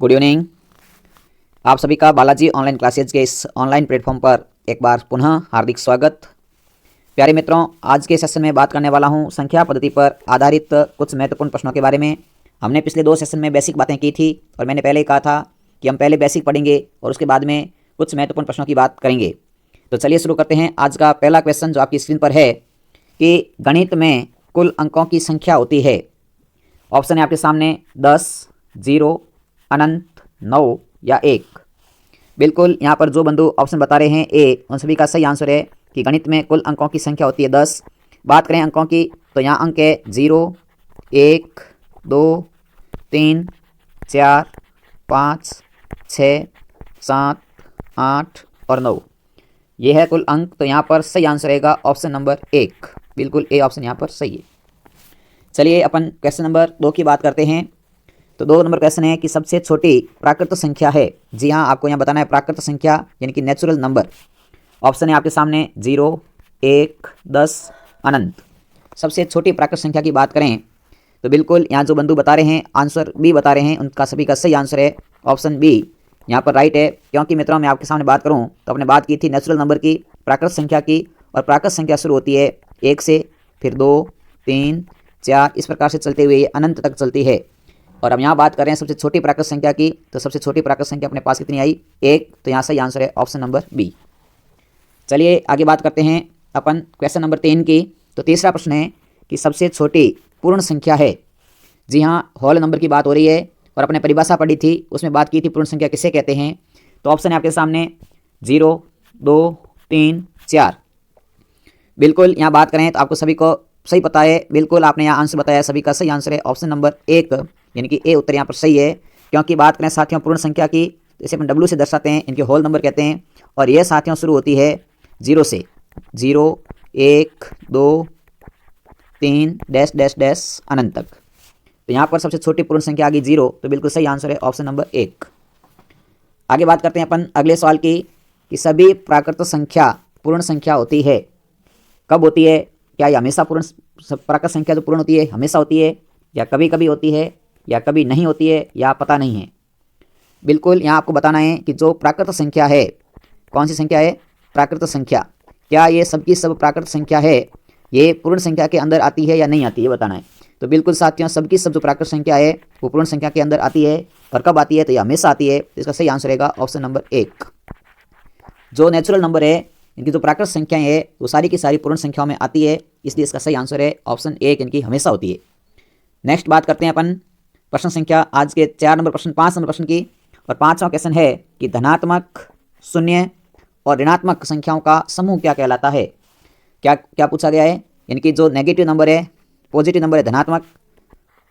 Good evening. आप सभी का बालाजी ऑनलाइन क्लासेज के इस ऑनलाइन प्लेटफॉर्म पर एक बार पुनः हार्दिक स्वागत। प्यारे मित्रों, आज के सेशन में बात करने वाला हूं संख्या पद्धति पर आधारित कुछ महत्वपूर्ण प्रश्नों के बारे में। हमने पिछले 2 सेशन में बेसिक बातें की थी और मैंने पहले ही कहा था कि हम पहले बेसिक पढ़ेंगे और उसके बाद में कुछ महत्वपूर्ण प्रश्नों की बात करेंगे। तो चलिए शुरू करते हैं। आज का पहला क्वेश्चन जो आपकी स्क्रीन पर है कि गणित में कुल अंकों की संख्या होती है। ऑप्शन है आपके सामने 10, 0, अनंत, 9 या 1। बिल्कुल यहाँ पर जो बंधु ऑप्शन बता रहे हैं ए, उन सभी का सही आंसर है कि गणित में कुल अंकों की संख्या होती है 10। बात करें अंकों की तो यहाँ अंक है 0, 1, 2, 3, 4, 5, 6, 7, 8 और 9। ये है कुल अंक। तो यहाँ पर सही आंसर रहेगा ऑप्शन नंबर 1। बिल्कुल ए ऑप्शन यहाँ पर सही है। चलिए अपन क्वेश्चन नंबर 2 की बात करते हैं। तो 2 नंबर क्वेश्चन है कि सबसे छोटी प्राकृत संख्या है। जी हाँ, आपको यहाँ बताना है प्राकृत संख्या यानी कि नेचुरल नंबर। ऑप्शन है आपके सामने 0, 1, 10, अनंत। सबसे छोटी प्राकृत संख्या की बात करें तो बिल्कुल यहाँ जो बंधु बता रहे हैं आंसर बी बता रहे हैं, उनका सभी का सही आंसर है ऑप्शन बी यहाँ पर राइट है। क्योंकि मित्रों मैं आपके सामने बात करूँ तो आपने बात की थी नेचुरल नंबर की, प्राकृत संख्या की, और प्राकृत संख्या शुरू होती है 1 से, फिर 2, 3, 4 इस प्रकार से चलते हुए ये अनंत तक चलती है। और हम यहाँ बात कर रहे हैं सबसे छोटी प्राकृत संख्या की। तो सबसे छोटी प्राकृत संख्या अपने पास कितनी आई? 1। तो यहाँ सही आंसर है ऑप्शन नंबर बी। चलिए आगे बात करते हैं अपन क्वेश्चन नंबर 3 की। तो तीसरा प्रश्न है कि सबसे छोटी पूर्ण संख्या है। जी हाँ, होल नंबर की बात हो रही है और अपने परिभाषा पढ़ी थी, उसमें बात की थी पूर्ण संख्या किसे कहते हैं। तो ऑप्शन है आपके सामने 0, 2, 3, 4। बिल्कुल यहाँ बात करें तो आपको सभी को सही पता है। बिल्कुल आपने यहाँ आंसर बताया, सभी का सही आंसर है ऑप्शन नंबर 1 यानी कि ए उत्तर यहाँ पर सही है। क्योंकि बात करें साथियों पूर्ण संख्या की तो इसे अपन डब्ल्यू से दर्शाते हैं, इनके होल नंबर कहते हैं। और यह साथियों शुरू होती है 0 से, 0, 1, 2, 3 डैश डैश डैश अनंत तक। तो यहाँ पर सबसे छोटी पूर्ण संख्या आ गई 0। तो बिल्कुल सही आंसर है ऑप्शन नंबर 1। आगे बात करते हैं अपन अगले सवाल की कि सभी प्राकृत संख्या पूर्ण संख्या होती है। कब होती है? क्या ये हमेशा पूर्ण प्राकृत संख्या जो पूर्ण होती है हमेशा होती है, या कभी कभी होती है, या कभी नहीं होती है, या पता नहीं है? बिल्कुल यहाँ आपको बताना है कि जो प्राकृत संख्या है, कौन सी संख्या है? प्राकृत संख्या। क्या ये सबकी सब प्राकृत संख्या है, ये पूर्ण संख्या के अंदर आती है या नहीं आती है, बताना है। तो बिल्कुल साथियों सबकी सब जो प्राकृत संख्या है वो पूर्ण संख्या के अंदर आती है। और कब आती है? तो ये हमेशा आती है। इसका सही आंसर रहेगा ऑप्शन नंबर 1। जो नेचुरल नंबर है, इनकी जो प्राकृत संख्याएं है वो सारी की सारी पूर्ण संख्याओं में आती है, इसलिए इसका सही आंसर है ऑप्शन 1 इनकी हमेशा होती है। नेक्स्ट बात करते हैं अपन प्रश्न संख्या आज के 5 नंबर प्रश्न की। और 5वां क्वेश्चन है कि धनात्मक, शून्य और ऋणात्मक संख्याओं का समूह क्या कहलाता है। क्या क्या पूछा गया है? यानी कि जो नेगेटिव नंबर है, पॉजिटिव नंबर है धनात्मक,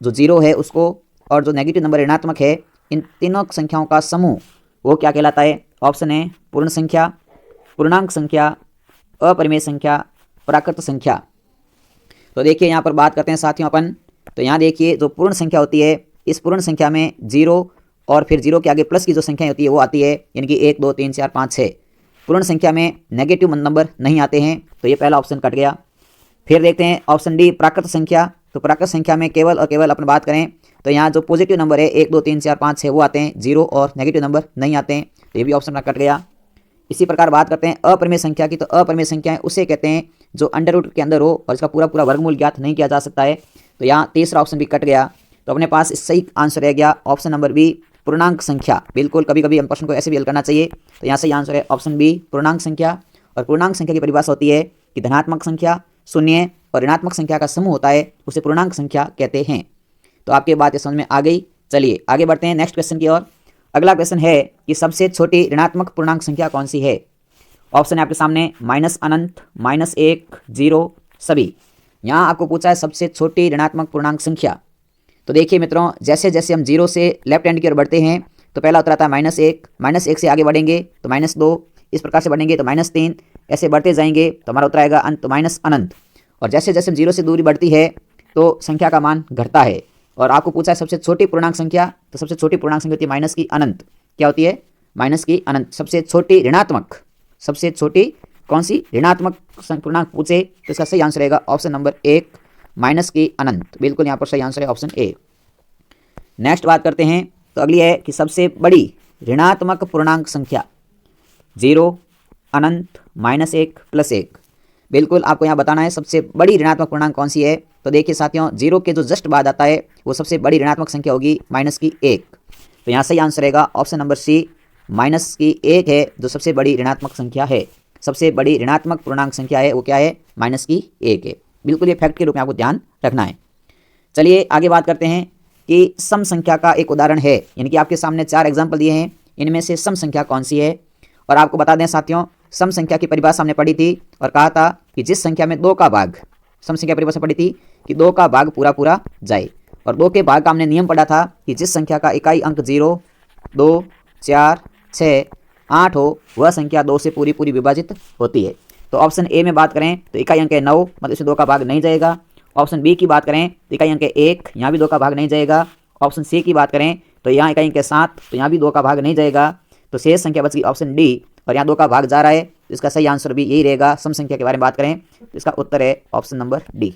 जो 0 है उसको, और जो नेगेटिव नंबर ऋणात्मक है, इन तीनों संख्याओं का समूह वो क्या कहलाता है? ऑप्शन है पूर्ण संख्या, पूर्णांक संख्या, अपरिमेय संख्या, प्राकृत संख्या। तो देखिए यहाँ पर बात करते हैं साथियों अपन। तो यहाँ देखिए जो पूर्ण संख्या होती है, इस पूर्ण संख्या में 0 और फिर 0 के आगे प्लस की जो संख्या होती है वो आती है, यानी कि 1, 2, 3, 4, 5, 6। पूर्ण संख्या में नेगेटिव नंबर नहीं आते हैं, तो ये पहला ऑप्शन कट गया। फिर देखते हैं ऑप्शन डी प्राकृत संख्या। तो प्राकृत संख्या में केवल और केवल अपन बात करें तो यहाँ जो पॉजिटिव नंबर है 1, 2, 3, 4, 5, 6 वो आते हैं, 0 और नेगेटिव नंबर नहीं आते हैं, तो ये भी ऑप्शन कट गया। इसी प्रकार बात करते हैं अपरिमेय संख्या की। तो अपरिमेय संख्या उसे कहते हैं जो अंडर रूट के अंदर हो और इसका पूरा पूरा वर्गमूल ज्ञात नहीं किया जा सकता है। तो यहाँ तीसरा ऑप्शन भी कट गया। तो अपने पास सही आंसर रह गया ऑप्शन नंबर बी पूर्णांक संख्या। बिल्कुल कभी कभी हम प्रश्न को ऐसे भी हल करना चाहिए। तो यहाँ सही आंसर है ऑप्शन बी पूर्णांक संख्या। और पूर्णांक संख्या की परिभाषा होती है कि धनात्मक संख्या, शून्य और ऋणात्मक संख्या का समूह होता है, उसे पूर्णांक संख्या कहते हैं। तो आपके बात समझ में आ गई। चलिए आगे बढ़ते हैं नेक्स्ट क्वेश्चन की ओर। अगला क्वेश्चन है कि सबसे छोटी ऋणात्मक पूर्णांक संख्या कौन सी है। ऑप्शन है आपके सामने माइनस अनंत, -1, 0 सभी। यहाँ आपको पूछा है सबसे छोटी ऋणात्मक पूर्णांक संख्या। तो देखिए मित्रों, जैसे जैसे हम 0 से लेफ्ट हैंड की ओर बढ़ते हैं तो पहला उत्तर आता है -1 से आगे बढ़ेंगे तो -2, इस प्रकार से बढ़ेंगे तो -3, ऐसे बढ़ते जाएंगे तो हमारा उत्तर आएगा अंत माइनस अनंत। और जैसे जैसे हम 0 से दूरी बढ़ती है तो संख्या का मान घटता है। और आपको पूछा है सबसे छोटी पूर्णांक संख्या। तो सबसे छोटी पूर्णांक संख्या होती है माइनस की अनंत। क्या होती है? माइनस की अनंत। सबसे छोटी ऋणात्मक, सबसे छोटी कौन सी ऋणात्मक पूर्णांक पूछे तो इसका सही आंसर रहेगा ऑप्शन नंबर 1 माइनस की अनंत। बिल्कुल यहाँ पर सही आंसर है ऑप्शन ए। नेक्स्ट बात करते हैं तो अगली है कि सबसे बड़ी ऋणात्मक पूर्णांक संख्या 0, अनंत, -1, +1। बिल्कुल आपको यहाँ बताना है सबसे बड़ी ऋणात्मक पूर्णांक कौन सी है। तो देखिए साथियों, 0 के जो जस्ट बाद आता है वो सबसे बड़ी ऋणात्मक संख्या होगी -1। तो यहाँ सही आंसर रहेगा ऑप्शन नंबर सी, -1 है जो सबसे बड़ी ऋणात्मक संख्या है। सबसे बड़ी ऋणात्मक पूर्णांक संख्या है वो क्या है, -1 है। बिल्कुल ये फैक्ट के रूप में आपको ध्यान रखना है। चलिए आगे बात करते हैं कि सम संख्या का एक उदाहरण है, यानी कि आपके सामने 4 एग्जाम्पल दिए हैं, इनमें से सम संख्या कौन सी है। और आपको बता दें साथियों, सम संख्या की परिभाषा हमने पढ़ी थी और कहा था कि जिस संख्या में 2 का भाग, सम संख्या परिभाषा पढ़ी थी कि 2 का भाग पूरा पूरा जाए। और 2 के भाग का हमने नियम पढ़ा था कि जिस संख्या का इकाई अंक 0, 2, 4, 6, 8 हो वह संख्या 2 से पूरी पूरी विभाजित होती है। तो ऑप्शन ए में बात करें तो इकाई अंक है 9, मतलब इसमें 2 का भाग नहीं जाएगा। ऑप्शन बी की बात करें तो इकाई अंक है 1, यहाँ भी 2 का भाग नहीं जाएगा। ऑप्शन सी की बात करें तो यहाँ इकाई अंक है 7, तो यहाँ भी 2 का भाग नहीं जाएगा। तो शेष संख्या बच गई ऑप्शन डी, और यहाँ 2 का भाग जा रहा है, तो इसका सही आंसर भी यही रहेगा। सम संख्या के बारे में बात करें तो इसका उत्तर है ऑप्शन नंबर डी।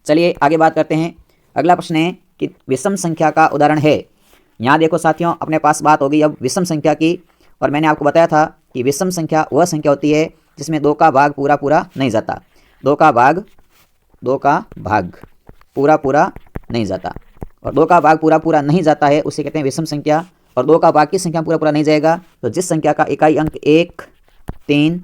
चलिए आगे बात करते हैं। अगला प्रश्न है कि विषम संख्या का उदाहरण है। यहाँ देखो साथियों, अपने पास बात होगी अब विषम संख्या की, और मैंने आपको बताया था कि विषम संख्या वह संख्या होती है जिसमें 2 का भाग पूरा पूरा नहीं जाता। 2 का भाग पूरा पूरा नहीं जाता, और 2 का भाग पूरा पूरा नहीं जाता है उसे कहते हैं विषम संख्या। और 2 का भाग की संख्या पूरा पूरा नहीं जाएगा, तो जिस संख्या का इकाई अंक 1, 3,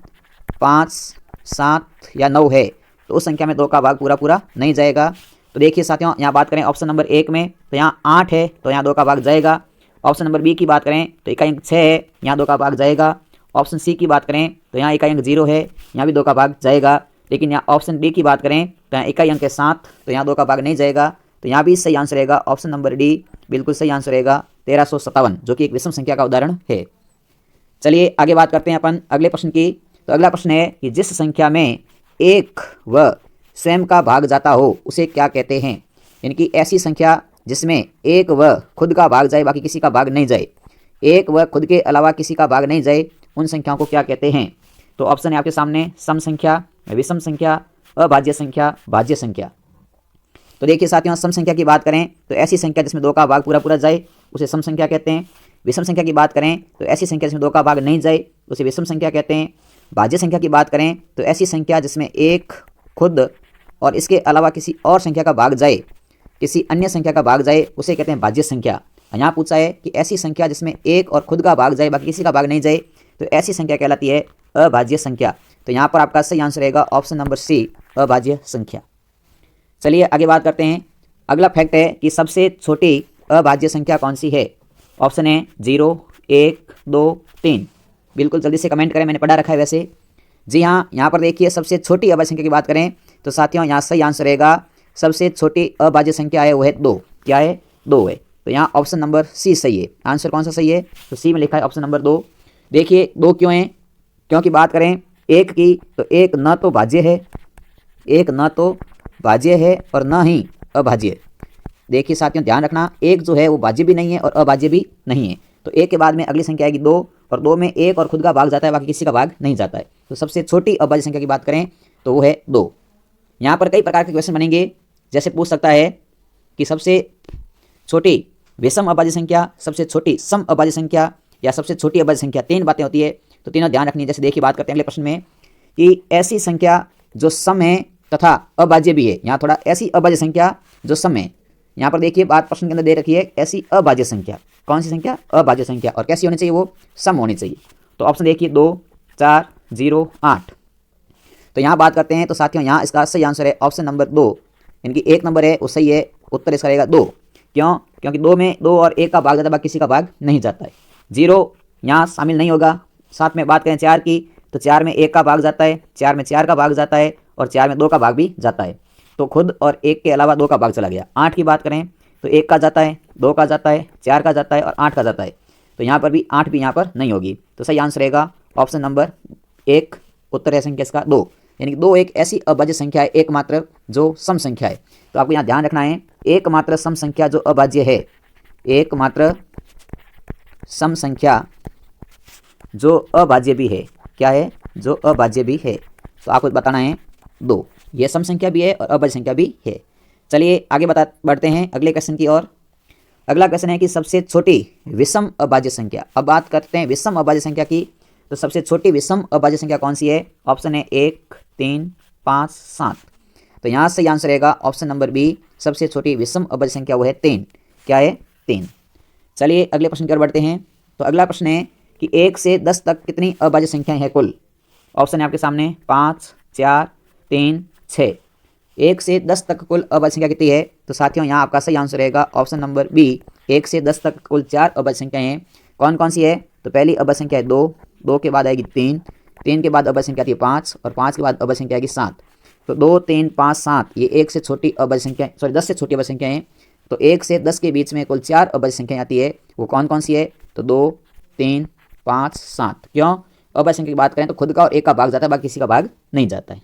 5, 7 या 9 है तो उस संख्या में 2 का भाग पूरा पूरा नहीं जाएगा। तो देखिए साथियों, यहाँ बात करें ऑप्शन नंबर 1 में तो यहाँ 8 है, तो यहाँ 2 का भाग जाएगा। ऑप्शन नंबर बी की बात करें तो इकाई अंक 6 है, यहाँ 2 का भाग जाएगा। ऑप्शन सी की बात करें तो यहाँ इकाई अंक 0 है, यहाँ भी 2 का भाग जाएगा। लेकिन यहाँ ऑप्शन डी की बात करें तो यहाँ इकाई अंक है 7, तो यहाँ 2 का भाग नहीं जाएगा। तो यहाँ भी सही आंसर रहेगा ऑप्शन नंबर डी, बिल्कुल सही आंसर रहेगा 1357, जो कि एक विषम संख्या का उदाहरण है। चलिए आगे बात करते हैं अपन अगले प्रश्न की। तो अगला प्रश्न है कि जिस संख्या में 1 व स्वयं का भाग जाता हो उसे क्या कहते हैं। यानी कि ऐसी संख्या जिसमें 1 व खुद का भाग जाए बाकी किसी का भाग नहीं जाए, 1 व खुद के अलावा किसी का भाग नहीं जाए, उन संख्याओं को क्या कहते हैं। तो ऑप्शन है आपके सामने सम संख्या, विषम संख्या, अभाज्य संख्या, भाज्य संख्या। तो देखिए साथियों, सम संख्या की बात करें तो ऐसी संख्या जिसमें 2 का भाग पूरा पूरा जाए उसे सम संख्या कहते हैं। विषम संख्या की बात करें तो ऐसी संख्या जिसमें 2 का भाग नहीं जाए उसे विषम संख्या कहते हैं। भाज्य संख्या की बात करें तो ऐसी संख्या जिसमें 1 खुद और इसके अलावा किसी और संख्या का भाग जाए, किसी अन्य संख्या का भाग जाए, उसे कहते हैं भाज्य संख्या। यहाँ पूछा है कि ऐसी संख्या जिसमें 1 और खुद का भाग जाए बाकी किसी का भाग नहीं जाए, तो ऐसी संख्या कहलाती है अभाज्य संख्या। तो यहाँ पर आपका सही आंसर रहेगा ऑप्शन नंबर सी, अभाज्य संख्या। चलिए आगे बात करते हैं। अगला फैक्ट है कि सबसे छोटी अभाज्य संख्या कौन सी है। ऑप्शन है 0, 1, 2, 3। बिल्कुल जल्दी से कमेंट करें, मैंने पढ़ा रखा है वैसे। जी हाँ, यहाँ पर देखिए सबसे छोटी अभाज्य संख्या की बात करें तो साथियों यहाँ सही आंसर रहेगा सबसे छोटी अभाज्य संख्या है वो है 2। क्या है, 2 है। तो यहाँ ऑप्शन नंबर सी सही है। आंसर कौन सा सही है, तो सी में लिखा है ऑप्शन नंबर 2। देखिए 2 क्यों है, क्योंकि बात करें 1 की तो 1 न तो भाज्य है, 1 न तो भाज्य है और न ही अभाज्य। देखिए साथियों ध्यान रखना, 1 जो है वो भाज्य भी नहीं है और अभाज्य भी नहीं है। तो 1 के बाद में अगली संख्या आएगी 2, और 2 में 1 और खुद का भाग जाता है बाकी किसी का भाग नहीं जाता है। तो सबसे छोटी अभाज्य संख्या की बात करें तो वो है 2। यहाँ पर कई प्रकार के क्वेश्चन बनेंगे, जैसे पूछ सकता है कि सबसे छोटी विषम अभाज्य संख्या, सबसे छोटी सम अभाज्य संख्या या सबसे छोटी अभाज्य संख्या। 3 बातें होती है, तो तीनों ध्यान रखनी है। जैसे देखिए बात करते हैं अगले प्रश्न में कि ऐसी संख्या जो सम है तथा अभाज्य भी है। यहाँ थोड़ा ऐसी अभाज्य संख्या जो सम है, यहाँ पर देखिए बात प्रश्न के अंदर दे रखी है ऐसी अभाज्य संख्या। कौन सी संख्या, अभाज्य संख्या, और कैसी होनी चाहिए, वो सम होनी चाहिए। तो ऑप्शन देखिए 2, 4, 0, 8। तो यहाँ बात करते हैं तो साथियों यहाँ इसका सही आंसर है ऑप्शन नंबर 2, यानी कि 1 नंबर है वो सही है, उत्तर इसका रहेगा 2। क्यों, क्योंकि 2 में 2 और 1 का भाग जाता है, किसी का भाग नहीं जाता है। 0 यहाँ शामिल नहीं होगा। साथ में बात करें 4 की तो 4 में 1 का भाग जाता है, 4 में 4 का भाग जाता है और 4 में 2 का भाग भी जाता है। तो खुद और 1 के अलावा 2 का भाग चला गया। 8 की बात करें तो 1 का जाता है, 2 का जाता है, 4 का जाता है और 8 का जाता है। तो यहाँ पर भी 8 भी यहाँ पर नहीं होगी। तो सही आंसर रहेगा ऑप्शन नंबर 1, उत्तर है संख्या इसका 2। यानी कि 2 एक ऐसी अभाज्य संख्या है एकमात्र जो सम संख्या है। तो आपको यहाँ ध्यान रखना है, एकमात्र सम संख्या जो अभाज्य है, एकमात्र सम संख्या जो अभाज्य भी है। क्या है, जो अभाज्य भी है। तो आपको बताना है 2, ये सम संख्या भी है और अभाज्य संख्या भी है। चलिए आगे बढ़ते हैं अगले क्वेश्चन की ओर। अगला क्वेश्चन है कि सबसे छोटी विषम अभाज्य संख्या। अब बात करते हैं विषम अभाज्य संख्या की, तो सबसे छोटी विषम अभाज्य संख्या कौन सी है? ऑप्शन है 1, 3, 5, 7। तो यहाँ से आंसर रहेगा ऑप्शन नंबर बी, सबसे छोटी विषम अभाज्य संख्या वो है 3। क्या है? 3। चलिए अगले प्रश्न की ओर बढ़ते हैं। तो अगला प्रश्न है कि 1 से 10 तक कितनी अभाज्य संख्याएं हैं कुल? ऑप्शन है आपके सामने 5, 4, 3, 6। 1 से 10 तक कुल अभाज्य संख्या कितनी है? तो साथियों यहाँ आपका सही आंसर रहेगा ऑप्शन नंबर बी, 1 से 10 तक कुल 4 अभाज्य संख्याएं हैं। कौन कौन सी है? तो पहली अभाज्य संख्या है 2, 2 के बाद आएगी 3, 3 के बाद अभाज्य संख्या आती है 5 और 5 के बाद अभाज्य संख्या आएगी 7। तो 2, 3, 5, 7 ये 1 से छोटी अभाज्य संख्या, सॉरी 10 से छोटी अभाज्य संख्या है। तो 1 से 10 के बीच में कुल 4 अभाज्य संख्याएं आती है, वो कौन कौन सी है? तो 2, 3, 5, 7। क्यों? अभाज्य संख्या की बात करें तो खुद का और एक का भाग जाता है, बाकी किसी का भाग नहीं जाता है।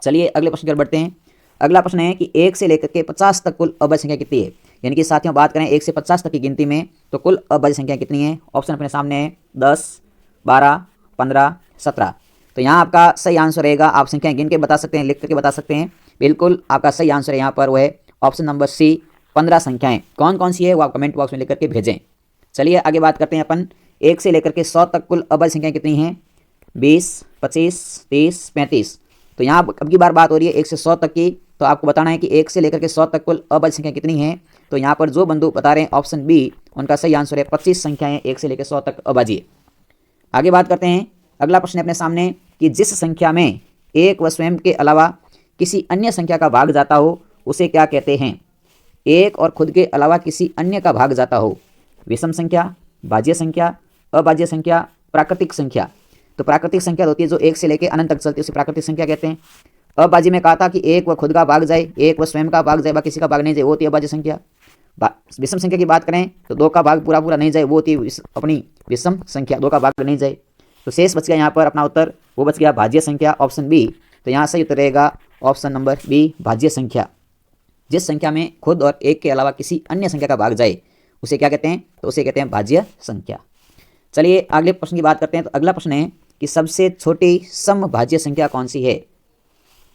चलिए अगले प्रश्न की ओर बढ़ते हैं। अगला प्रश्न है कि 1 से लेकर के 50 तक कुल अभाज्य संख्या कितनी है? यानी कि साथियों बात करें 1 से 50 तक की गिनती में तो कुल अभाज्य संख्या कितनी है? ऑप्शन अपने सामने है 10, 12, 15, 17। तो यहाँ आपका सही आंसर रहेगा, आप संख्याएं गिन के बता सकते हैं, लिख करके बता सकते हैं। बिल्कुल आपका सही आंसर है यहाँ पर वो है ऑप्शन नंबर सी, 15 संख्याएं। कौन कौन सी है वो आप कमेंट बॉक्स में लिख करके भेजें। चलिए आगे बात करते हैं अपन 1 से लेकर के 100 तक कुल अभाज्य संख्याएं कितनी हैं? 20, 25, 30, 35। तो यहाँ अब की बार बात हो रही है 1 से 100 तक की, तो आपको बताना है कि 1 से लेकर के 100 तक कुल अभाज्य संख्या कितनी है। तो यहाँ पर जो बंधु बता रहे हैं ऑप्शन बी, उनका सही आंसर है 25 संख्याएं 1 से लेकर 100 तक अभाज्य। आगे बात करते हैं। अगला प्रश्न है अपने सामने कि जिस संख्या में एक व स्वयं के अलावा किसी अन्य संख्या का भाग जाता हो उसे क्या कहते हैं? एक और खुद के अलावा किसी अन्य का भाग जाता हो, विषम संख्या, भाज्य संख्या, अभाज्य संख्या, प्राकृतिक संख्या। तो प्राकृतिक संख्या होती है जो 1 से लेकर अनंत तक चलती है, उसे प्राकृतिक संख्या कहते हैं। अभाज्य में कहा था कि एक व खुद का भाग जाए, एक व स्वयं का भाग जाए, बाकी किसी का भाग नहीं जाए, वो होती है अभाज्य संख्या। विषम संख्या की बात करें तो 2 का भाग पूरा पूरा नहीं जाए, वो होती है अपनी विषम संख्या, 2 का भाग नहीं जाए। तो शेष बच गया यहाँ पर अपना उत्तर, वो बच गया भाज्य संख्या, ऑप्शन बी। तो यहाँ सही उत्तर रहेगा ऑप्शन नंबर बी, भाज्य संख्या। जिस संख्या में खुद और एक के अलावा किसी अन्य संख्या का भाग जाए उसे क्या कहते हैं? तो उसे कहते हैं भाज्य संख्या। चलिए अगले प्रश्न की बात करते हैं। तो अगला प्रश्न है कि सबसे छोटी समभाज्य संख्या कौन सी है?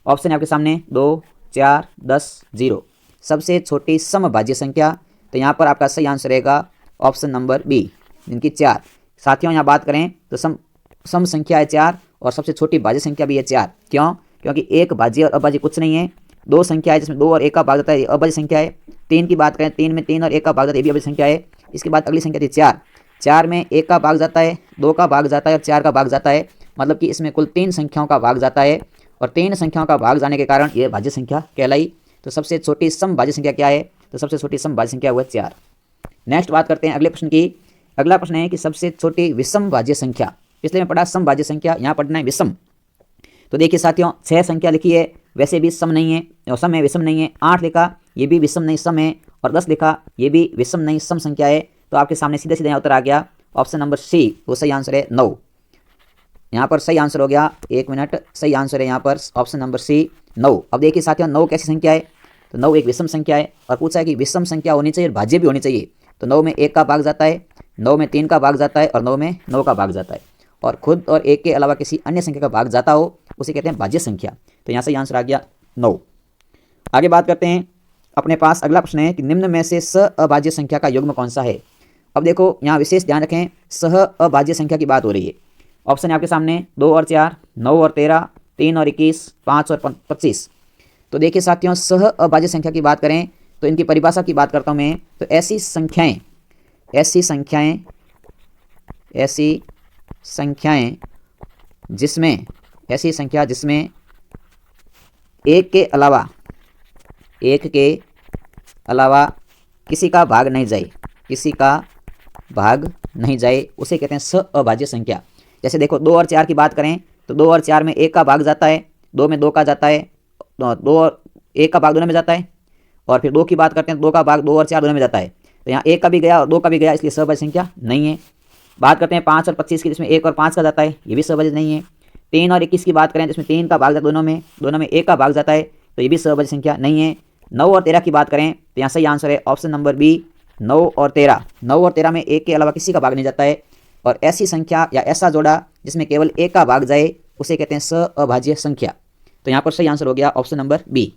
ऑप्शन है आपके सामने 2, 4, 10, 0। सबसे छोटी समभाज्य संख्या, तो यहाँ पर आपका सही आंसर रहेगा ऑप्शन नंबर बी, जिनकी 4। साथियों यहाँ बात करें तो सम संख्या है 4 और सबसे छोटी भाज्य संख्या भी है 4। क्यों? क्योंकि एक भाज्य और अभाज्य कुछ नहीं है, 2 संख्या है जिसमें 2 और 1 का भाग जाता है, अभाज्य संख्या है। 3 की बात करें, 3 में 3 और 1 का भाग जाता है, ये भी अभाज्य संख्या है। इसके बाद अगली संख्या थी 4, 4 में 1 का भाग जाता है, 2 का भाग जाता है और 4 का भाग जाता है। मतलब कि इसमें कुल 3 संख्याओं का भाग जाता है और 3 संख्याओं का भाग जाने के कारण यह भाज्य संख्या कहलाई। तो सबसे छोटी समभाज्य संख्या क्या है? तो सबसे छोटी समभाज्य संख्या वो है 4। नेक्स्ट बात करते हैं अगले प्रश्न की। अगला प्रश्न है कि सबसे छोटी विषम भाज्य संख्या। पिछले में पढ़ा समभाज्य संख्या, यहाँ पढ़ना है विषम। तो देखिए साथियों 6 संख्या लिखी है, वैसे भी सम नहीं है, सम है विषम नहीं है। 8 लिखा, ये भी विषम नहीं सम है। और 10 लिखा, ये भी विषम नहीं सम संख्या है। तो आपके सामने सीधे सीधे उत्तर आ गया ऑप्शन नंबर सी, वो सही आंसर है 9। यहाँ पर सही आंसर हो गया, 1 मिनट, सही आंसर है यहाँ पर ऑप्शन नंबर सी 9। अब देखिए साथियों 9 कैसी संख्या है? तो 9 एक विषम संख्या है और पूछा है कि विषम संख्या होनी चाहिए और भाज्य भी होनी चाहिए। तो 9 में 1 का भाग जाता है, 9 में 3 का भाग जाता है और 9 में 9 का भाग जाता है। और खुद और 1 के अलावा किसी अन्य संख्या का भाग जाता हो उसे कहते हैं भाज्य संख्या। तो यहाँ से आंसर आ गया 9। आगे बात करते हैं। अपने पास अगला प्रश्न है कि निम्न में से सहअभाज्य संख्या का युग्म कौन सा है? अब देखो यहाँ विशेष ध्यान रखें, सहअभाज्य संख्या की बात हो रही है। ऑप्शन है आपके सामने 2 और 4, 9 और 13, 3 और 21, 5 और 25। तो देखिए साथियों सहअभाज्य संख्या की बात करें तो इनकी परिभाषा की बात करता हूँ मैं। तो ऐसी संख्याएं जिसमें एक के अलावा किसी का भाग नहीं जाए, उसे कहते हैं सहअभाज्य संख्या। जैसे देखो 2 और 4 की बात करें तो 2 और 4 में 1 का भाग जाता है, 2 में 2 का जाता है, 2 और 1 का भाग दोनों में जाता है। और फिर 2 की बात करते हैं, 2 का भाग 2 और 4 दोनों में जाता है। तो यहाँ 1 का भी गया और 2 का भी गया, इसलिए सहअभाज्य संख्या नहीं है। बात करते हैं 5 और 25 की, जिसमें 1 और 5 का जाता है, ये भी सहअभाज्य नहीं है। 3 और 21 की बात करें जिसमें 3 का भाग जाता है, दोनों में 1 का भाग जाता है, तो ये भी सहअभाज्य संख्या नहीं है। 9 और 13 की बात करें तो यहाँ सही आंसर है ऑप्शन नंबर बी, 9 और 13। 9 और 13 में 1 के अलावा किसी का भाग नहीं जाता है। और ऐसी संख्या या ऐसा जोड़ा जिसमें केवल 1 का भाग जाए उसे कहते हैं सहअभाज्य संख्या। तो यहाँ पर सही आंसर हो गया ऑप्शन नंबर बी।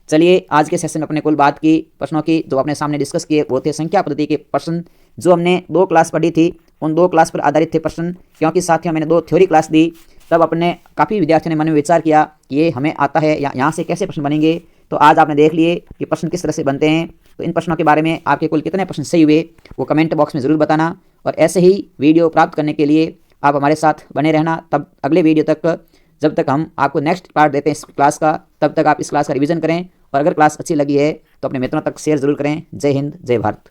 चलिए आज के सेशन में अपने कुल बात की प्रश्नों की जो अपने सामने डिस्कस किए वो थे संख्या पद्धति के प्रश्न जो हमने 2 क्लास पढ़ी थी, उन 2 क्लास पर आधारित थे प्रश्न। क्योंकि साथियों मैंने 2 थ्योरी क्लास दी, तब अपने काफ़ी विद्यार्थियों ने मन में विचार किया कि ये हमें आता है या यहाँ से कैसे प्रश्न बनेंगे। तो आज आपने देख लिए कि प्रश्न किस तरह से बनते हैं। तो इन प्रश्नों के बारे में आपके कुल कितने प्रश्न सही हुए वो कमेंट बॉक्स में ज़रूर बताना। और ऐसे ही वीडियो प्राप्त करने के लिए आप हमारे साथ बने रहना। तब अगले वीडियो तक, जब तक हम आपको नेक्स्ट पार्ट देते हैं इस क्लास का, तब तक आप इस क्लास का रिवीजन करें। और अगर क्लास अच्छी लगी है तो अपने मित्रों तक शेयर ज़रूर करें। जय हिंद, जय भारत।